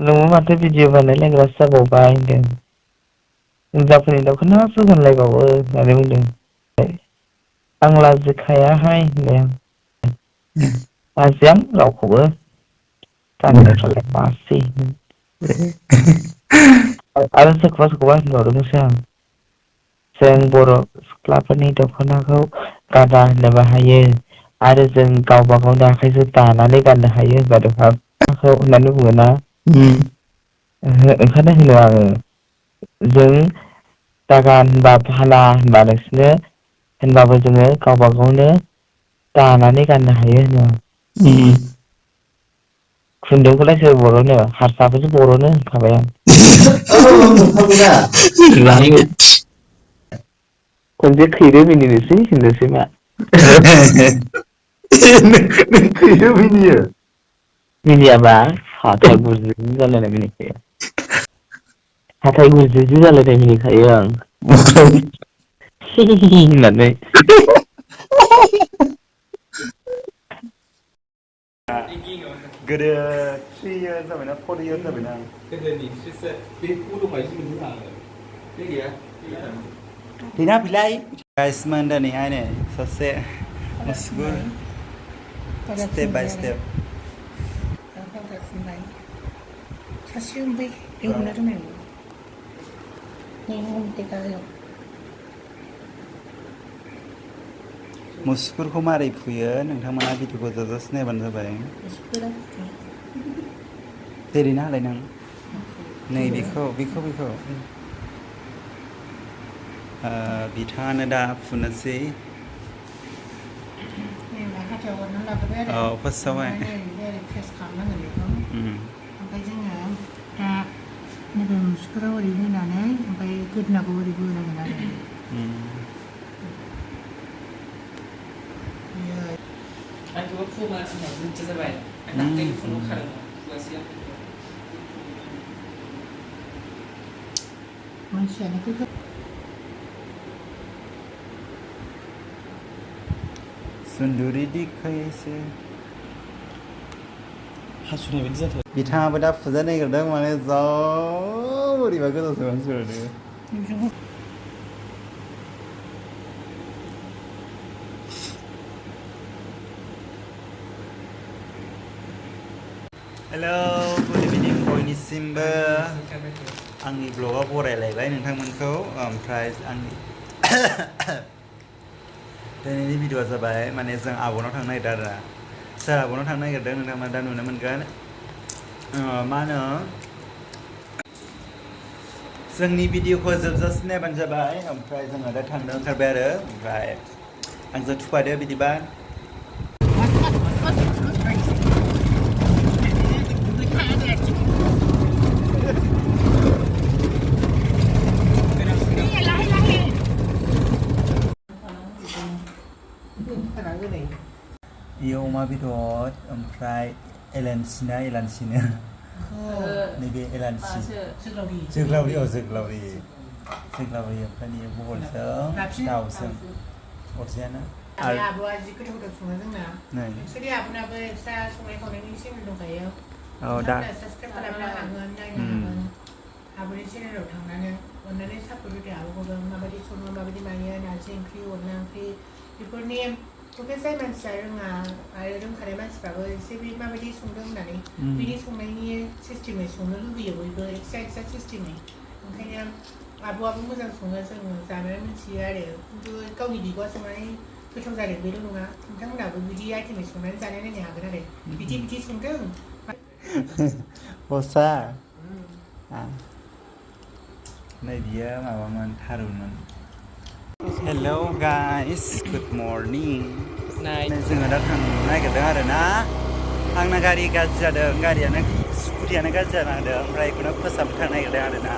नोंबो माथो भिडिअ बानायलायग्रासो जाबावबाय होनदों। हिनजावफोरनि दख'नासो गानलायबावो होननानै बुंदों। आं लाजिखायाहाय होनबाय आं। लाजिया रावखौबो गाननोफ्रालाय मासि। आरो सोरखौबा होनबावदोंसो आं। जों बर' सिख्लाफोरनि दख'नाखौ गाना होननोबो हायो। आरो जों गावबा गावनि आखाइजों दानानै गाननो हायो होनबाय होननानै बुङोना। ओहो ओंखायनो होनो आङो जों दागान होनबा फाना होनबा नोंसोरनो होनबाबो जोङो गावबा गावनो दानानै गाननो हायो होनो आं। खुन्दुंखौलाय सोर बर'नो हारसाफोरसो बर'नो होनखाबाय आं। खनसे खैरो मिनिनोसै होननोसै मा। नों खैरो मिनियो? मिनियाबा हाथाय गुज्रिद जालायनाय मिनिखायो। हाथाय गुज्रिद जालायनाय मिनिखायो आं। होननानै। गोदो 3 years जाबायना 4 years जाबायना फैना फैलाय गाइसमोन दिनैहाय नै सासे मुसुगुर स्टेप बाय स्टेप सासे ओमफ्राय एवनो रोंनांगौ मुसुगुरखौ मारै फुयो नोंथांमोना भिडिअखौ जोबजासे नायबानो जाबाय। जेरैनो हालाय नों नै बेखौ बिथाङानो दा फुनोसै। औ फार्स्टआवहाय ओमफ्राय जोङो दा नैबे मुसुगुराव ओरै होनानै ओमफ्राय गोदोनाखौ ओरै बोनांगोन आरो। मानसियानो सुन्दुरि दिखैसे हासुनाय बायदि जाथार बिथाङाबो दा फुजा नागिरदों माने जा बोरैबा गोदावसो मानसिफोरानो। हेलौ गुड इभिनिं बयनिसिमबो आंनि ब्लगाव बरायलायबाय नोंथांमोनखौ ओमफ्राय आंनि दिनैनि भिडिअआ जाबाय माने जों आब'नाव थांनो नागिरदों आरोना सोर आब'नाव थांनो नागिरदों नोंथांमोना दा नुनो मोनगोन। मा होनो जोंनि भिडिअखौ जोबजासे नायबानो जाबाय ओमफ्राय जोङो दा थांनो ओंखारबाय आरो ओमफ्राय आंजों थुफादो बिदिबा। इयो अमा बेदर ओमफ्राय एलान्सिना एलान्सिनो नैबे एलान्सि जोग्लावरि ओमफ्राय नैयो बहलजों दाउजों अरजायाना आरो आब'आ जि गोथाव गोथाव सङो जोंना नोंसोरनि आब'नाबो एक्सट्रा संनाय खावनायनि चेनेल दंखायो। नोंथांमोना साबसक्राइब खालामनो हागोन नायनो हागोन आब'नि चेनेलाव थांनानै अननानै सापर्ट होदो आब'खौबो माबायदि सङो माबायदि मायो नारजि ओंख्रि अनला ओंख्रि बेफोरनि जाय मानसिया रोङा आरो रोंखानाय मानसिफ्राबो एसे बे माबायदि संदों होननानै बिनि संनायनि सिस्टेमै संनो लुबैयो बयबो एक्सट्रा सिस्टेमै ओंखायनो आब'आबो मोजां सङो जोङो जानानै मिथियो आरो खिन्थु गावनि बिब'आ संनानै गोथाव जादों बेल' नङा नोंथांमोनहाबो बिदि आइटेमै संनानै जानाय नायनो हागोन आरो बिदि संदों बसा नै बियो माबामोन थारुनमोन। हेलौ गाइस गुड मर्निं जोङो दा थांनो नागिरदों आरोना आंना गारि गाज्रि जादों गारियानो स्कुटियानो गाज्रि जाना होदों ओमफ्राय बेखौनो फोसाबनो थांनो नागिरदों आरोना